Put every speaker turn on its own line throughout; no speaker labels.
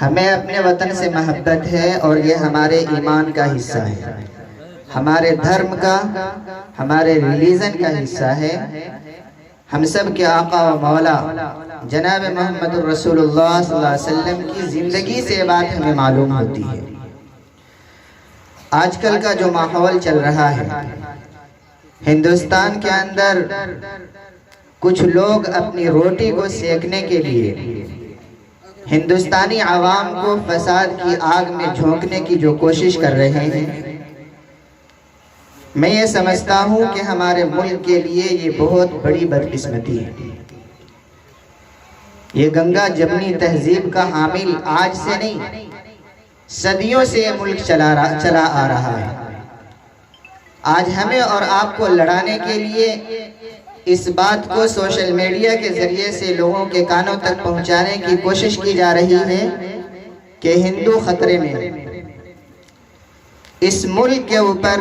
ہمیں اپنے وطن سے محبت ہے اور یہ ہمارے ایمان کا حصہ ہے، ہمارے دھرم کا، ہمارے ریلیجن کا حصہ ہے۔ ہم سب کے آقا و مولا جناب محمد رسول اللہ صلی اللہ علیہ وسلم کی زندگی سے یہ بات ہمیں معلوم ہوتی ہے۔ آج کل کا جو ماحول چل رہا ہے ہندوستان کے اندر، کچھ لوگ اپنی روٹی کو سیکنے کے لیے ہندوستانی عوام کو فساد کی آگ میں جھونکنے کی جو کوشش کر رہے ہیں، میں یہ سمجھتا ہوں کہ ہمارے ملک کے لیے یہ بہت بڑی بدقسمتی ہے۔ یہ گنگا جمنی تہذیب کا حامل آج سے نہیں، صدیوں سے یہ ملک چلا آ رہا ہے۔ آج ہمیں اور آپ کو لڑانے کے لیے اس بات کو سوشل میڈیا کے ذریعے سے لوگوں کے کانوں تک پہنچانے کی کوشش کی جا رہی ہے کہ ہندو خطرے میں۔ اس ملک کے اوپر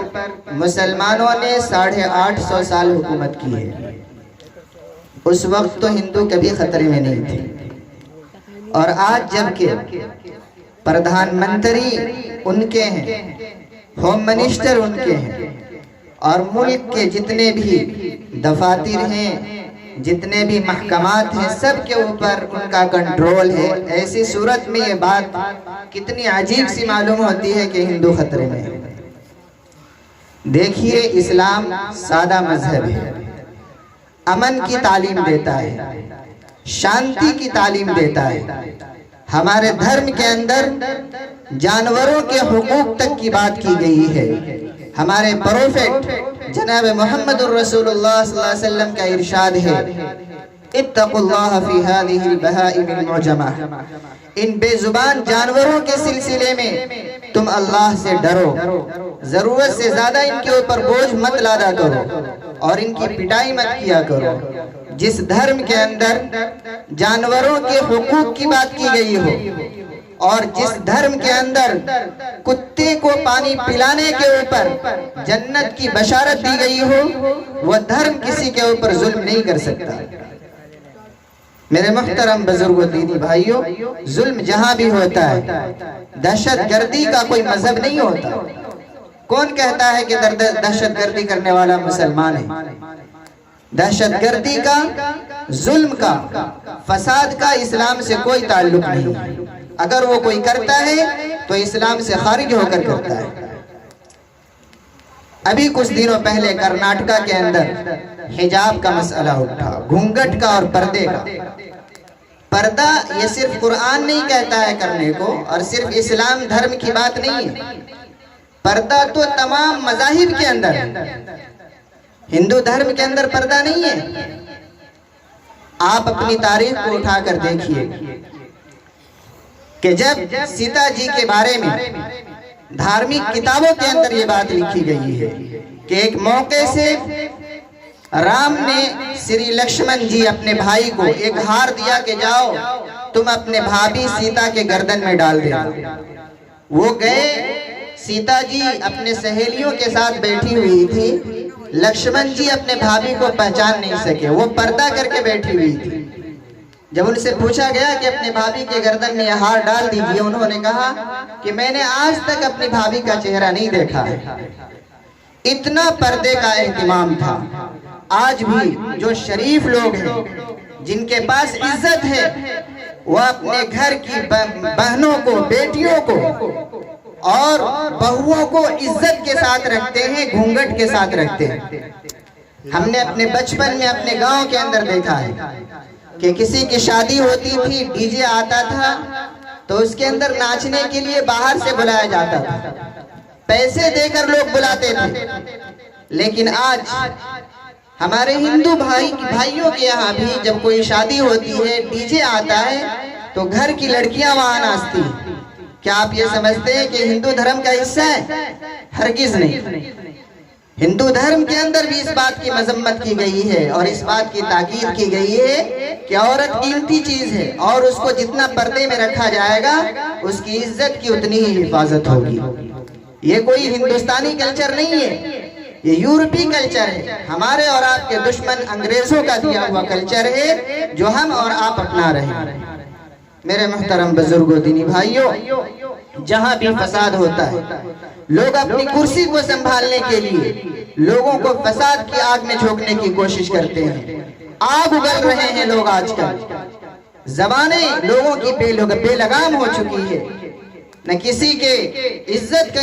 مسلمانوں نے 850 سال حکومت کی ہے، اس وقت تو ہندو کبھی خطرے میں نہیں تھے، اور آج جبکہ پردھان منتری ان کے ہیں، ہوم منسٹر ان کے ہیں، اور ملک کے جتنے بھی دفاتر ہیں، جتنے بھی محکمات ہیں، سب کے اوپر ان کا کنٹرول ہے، ایسی صورت میں یہ بات کتنی عجیب سی معلوم ہوتی ہے کہ ہندو خطرے میں ہے۔ دیکھیے، اسلام سادہ مذہب ہے، امن کی تعلیم دیتا ہے، شانتی کی تعلیم دیتا ہے۔ ہمارے دھرم کے اندر جانوروں کے حقوق تک کی بات کی گئی ہے۔ ہمارے پروفیٹ جناب محمد الرسول اللہ صلی اللہ علیہ وسلم کا ارشاد ہے، اتقوا اللہ فی هذه البہائم المعجمہ، ان بے زبان جانوروں کے سلسلے میں تم اللہ سے ڈرو، ضرورت سے زیادہ ان کے اوپر بوجھ مت لادا کرو اور ان کی پٹائی مت کیا کرو۔ جس دھرم کے اندر جانوروں کے حقوق کی بات کی گئی ہو، اور جس دھرم کے اندر کتے کو پانی پلانے کے اوپر جنت کی بشارت دی گئی ہو، وہ دھرم کسی کے اوپر ظلم نہیں کر سکتا۔ میرے محترم بزرگوں، دینی بھائیوں، ظلم جہاں بھی ہوتا ہے، دہشت گردی کا کوئی مذہب نہیں ہوتا۔ کون کہتا ہے کہ دہشت گردی کرنے والا مسلمان ہے؟ دہشت گردی کا، ظلم کا، فساد کا اسلام سے کوئی تعلق نہیں۔ اگر وہ کوئی کرتا ہے تو اسلام سے خارج ہو کر کرتا ہے۔ ابھی کچھ دنوں پہلے کرناٹکا کے اندر حجاب کا مسئلہ اٹھا، گھونگھٹ کا اور پردے کا۔ پردہ یہ صرف قرآن نہیں کہتا ہے کرنے کو، اور صرف اسلام دھرم کی بات نہیں ہے۔ پردہ تو تمام مذاہب کے اندر ہے، ہندو دھرم کے اندر پردہ نہیں ہے۔ آپ اپنی تاریخ کو اٹھا کر دیکھیے کہ جب سیتا جی کے بارے میں دھارمک کتابوں کے اندر یہ بات لکھی گئی ہے کہ ایک موقع سے رام نے سری لکشمن جی اپنے بھائی کو ایک ہار دیا کہ جاؤ تم اپنے بھابھی سیتا کے گردن میں ڈال دیا۔ وہ گئے، سیتا جی اپنے سہیلیوں کے ساتھ بیٹھی ہوئی تھی، لکشمن جی اپنے بھابھی کو پہچان نہیں سکے، وہ پردہ کر کے بیٹھی ہوئی تھی۔ جب ان سے پوچھا گیا کہ اپنے بھابھی کے گردن میں یہ ہار ڈال دیجئے، انہوں نے کہا کہ میں نے آج تک اپنی بھابھی کا چہرہ نہیں دیکھا ہے۔ اتنا پردے کا اہتمام تھا۔ آج بھی جو شریف لوگ ہیں، جن کے پاس عزت ہے، وہ اپنے گھر کی بہنوں کو، بیٹیوں کو اور بہوؤں کو عزت کے ساتھ رکھتے ہیں، گھونگھٹ کے ساتھ رکھتے ہیں۔ ہم نے اپنے بچپن میں اپنے گاؤں کے اندر دیکھا ہے کہ کسی کی شادی ہوتی تھی، ڈی جے آتا تھا تو اس کے اندر ناچنے کے لیے باہر سے بلایا جاتا تھا، پیسے دے کر لوگ بلاتے تھے۔ لیکن آج ہمارے ہندو بھائیوں کے یہاں بھی جب کوئی شادی ہوتی ہے، ڈی جے آتا ہے تو گھر کی لڑکیاں وہاں ناچتی ہیں۔ کیا آپ یہ سمجھتے ہیں کہ ہندو دھرم کا حصہ ہے؟ ہرگز نہیں۔ ہندو دھرم کے اندر بھی اس بات کی مذمت کی گئی ہے اور اس بات کی تاکید کی گئی ہے کہ عورت قیمتی چیز ہے، اور اس کو جتنا پردے میں رکھا جائے گا اس کی عزت کی اتنی ہی حفاظت ہوگی۔ یہ کوئی ہندوستانی کلچر نہیں ہے، یہ یورپی کلچر ہے، ہمارے اور آپ کے دشمن انگریزوں کا دیا ہوا کلچر ہے جو ہم اور آپ اپنا رہے ہیں۔ میرے محترم بزرگوں دینی بھائیوں، جہاں بھی فساد ہوتا ہے لوگ اپنی کرسی کو سنبھالنے کے لیے لوگوں کو فساد کی آگ میں جھونکنے کی کوشش کرتے ہیں۔ آگ اگل رہے ہیں لوگ آج کل، زبانیں لوگوں کی بے لگام ہو چکی ہے، نہ کسی کے عزت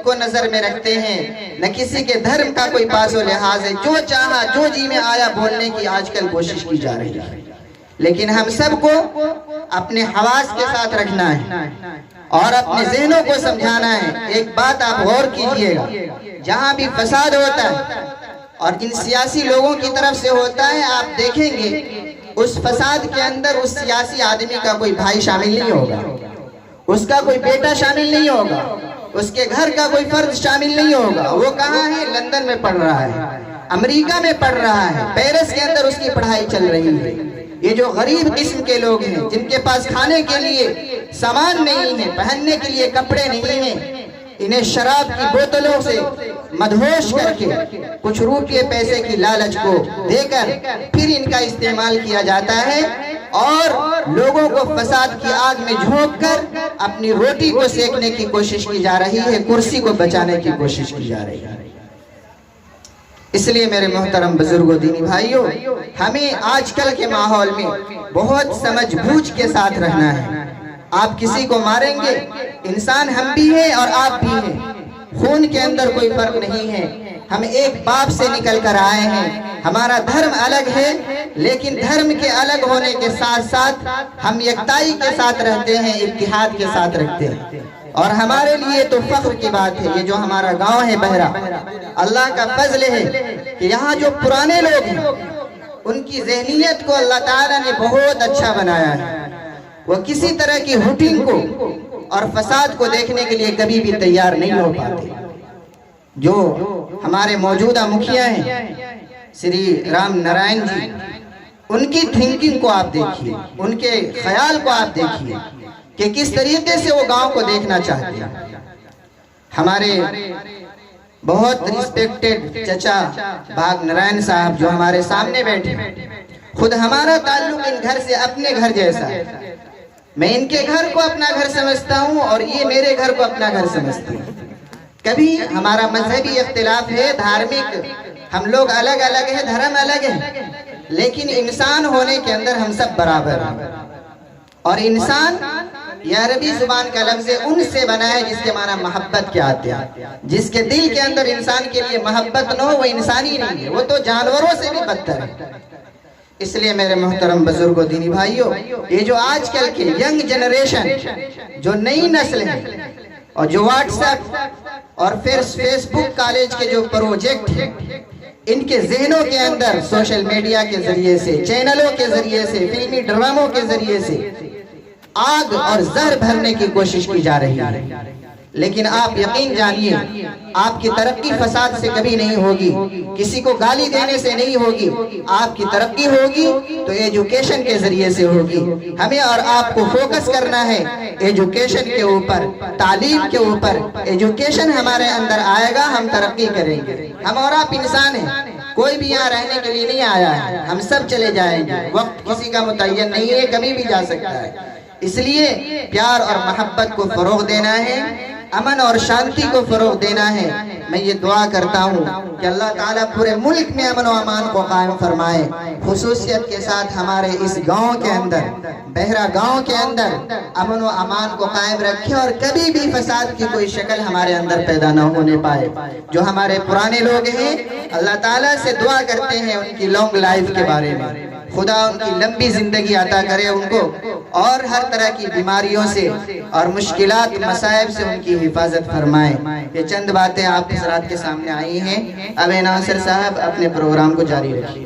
کو نظر میں رکھتے ہیں، نہ کسی کے دھرم کا کوئی پاس و لحاظ ہے، جو چاہا جو جی میں آیا بولنے کی آج کل کوشش کی جا رہی ہے۔ لیکن ہم سب کو اپنے حواس کے ساتھ رکھنا ہے اور اپنے ذہنوں کو سمجھانا ہے۔ ایک بات آپ غور کیجئے گا، جہاں بھی فساد ہوتا ہے اور جن سیاسی لوگوں کی طرف سے ہوتا ہے، آپ دیکھیں گے اس فساد کے اندر اس سیاسی آدمی کا کوئی بھائی شامل نہیں ہوگا، اس کا کوئی بیٹا شامل نہیں ہوگا، اس کے گھر کا کوئی فرد شامل نہیں ہوگا۔ وہ کہاں ہے؟ لندن میں پڑھ رہا ہے، امریکہ میں پڑھ رہا ہے، پیرس کے اندر اس کی پڑھائی چل رہی ہے۔ یہ جو غریب قسم کے لوگ ہیں، جن کے پاس کھانے کے لیے سامان نہیں ہے، پہننے کے لیے کپڑے نہیں ہیں، انہیں شراب کی بوتلوں سے مدہوش کر کے کچھ روپے پیسے کی لالچ کو دے کر پھر ان کا استعمال کیا جاتا ہے اور لوگوں کو فساد کی آگ میں جھونک کر اپنی روٹی کو سیکنے کی کوشش کی جا رہی ہے، کرسی کو بچانے کی کوشش کی جا رہی ہے۔ اس لیے میرے محترم بزرگوں دینی بھائیوں، ہمیں آج کل کے ماحول میں بہت سمجھ بوجھ کے ساتھ رہنا ہے۔ آپ کسی کو ماریں گے، انسان ہم بھی ہیں اور آپ بھی ہیں، خون کے اندر کوئی فرق نہیں ہے، ہم ایک باپ سے نکل کر آئے ہیں۔ ہمارا دھرم الگ ہے، لیکن دھرم کے الگ ہونے کے ساتھ ساتھ ہم یکتائی کے ساتھ رہتے ہیں، اتحاد کے ساتھ رکھتے ہیں۔ اور ہمارے لیے تو فخر کی بات ہے، یہ جو ہمارا گاؤں ہے بہرا، اللہ کا فضل ہے کہ یہاں جو پرانے لوگ ہیں ان کی ذہنیت کو اللہ تعالیٰ نے بہت اچھا بنایا ہے۔ وہ کسی طرح کی ہٹنگ کو اور فساد کو دیکھنے کے لیے کبھی بھی تیار نہیں ہو پاتے۔ جو ہمارے موجودہ مکھیا ہیں سری رام نارائن جی، ان کی تھنکنگ کو آپ دیکھیے، ان کے خیال کو آپ دیکھیے کہ کس طریقے سے وہ گاؤں کو دیکھنا چاہتے ہیں۔ ہمارے بہت ریسپیکٹڈ چچا بھاگ نارائن صاحب جو ہمارے سامنے بیٹھے، خود ہمارا تعلق ان گھر سے اپنے گھر جیسا ہے۔ میں ان کے گھر کو اپنا گھر سمجھتا ہوں اور یہ میرے گھر کو اپنا گھر سمجھتے ہیں۔ کبھی ہمارا مذہبی اختلاف ہے، دھارمک ہم لوگ الگ الگ ہیں، دھرم الگ ہے، لیکن انسان ہونے کے اندر ہم سب برابر ہیں۔ اور انسان یہ عربی زبان کا لفظ ان سے بنا ہے جس کے معنی محبت کے آتے ہیں۔ جس کے دل کے اندر انسان کے لیے محبت نہ ہو وہ انسانی نہیں ہے، وہ تو جانوروں سے بھی بدتر ہے۔ اس لیے میرے محترم بزرگوں دینی بھائیوں، یہ جو آج کل کے ینگ جنریشن، جو نئی نسل ہے اور جو واٹس ایپ اور فیس بک کالج کے جو پروجیکٹ ہیں، ان کے ذہنوں کے اندر سوشل میڈیا کے ذریعے سے، چینلوں کے ذریعے سے، فلمی ڈراموں کے ذریعے سے آگ اور زہر بھرنے کی کوشش کی جا رہی ہے۔ لیکن آپ یقین جانیے، آپ کی ترقی فساد سے کبھی نہیں ہوگی، کسی کو گالی دینے سے نہیں ہوگی۔ آپ کی ترقی ہوگی تو ایجوکیشن کے ذریعے سے ہوگی۔ ہمیں اور آپ کو فوکس کرنا ہے ایجوکیشن کے اوپر، تعلیم کے اوپر۔ ایجوکیشن ہمارے اندر آئے گا، ہم ترقی کریں گے۔ ہم اور آپ انسان ہیں، کوئی بھی یہاں رہنے کے لیے نہیں آیا ہے، ہم سب چلے جائیں گے۔ وقت کسی کا متعین نہیں ہے، کبھی بھی جا سکتا ہے۔ اس لیے پیار اور محبت کو فروغ دینا ہے، امن اور شانتی کو فروغ دینا ہے۔ میں یہ دعا کرتا ہوں کہ اللہ تعالیٰ پورے ملک میں امن و امان کو قائم فرمائے، خصوصیت کے ساتھ ہمارے اس گاؤں کے اندر، بہرا گاؤں کے اندر امن و امان کو قائم رکھے اور کبھی بھی فساد کی کوئی شکل ہمارے اندر پیدا نہ ہونے پائے۔ جو ہمارے پرانے لوگ ہیں، اللہ تعالیٰ سے دعا کرتے ہیں ان کی لانگ لائف کے بارے میں، خدا ان کی لمبی زندگی عطا کرے ان کو، اور ہر طرح کی بیماریوں سے اور مشکلات مصائب سے ان کی حفاظت فرمائے۔ یہ چند باتیں آپ حضرات کے سامنے آئی ہیں۔ اب ناصر صاحب اپنے پروگرام کو جاری رکھیے۔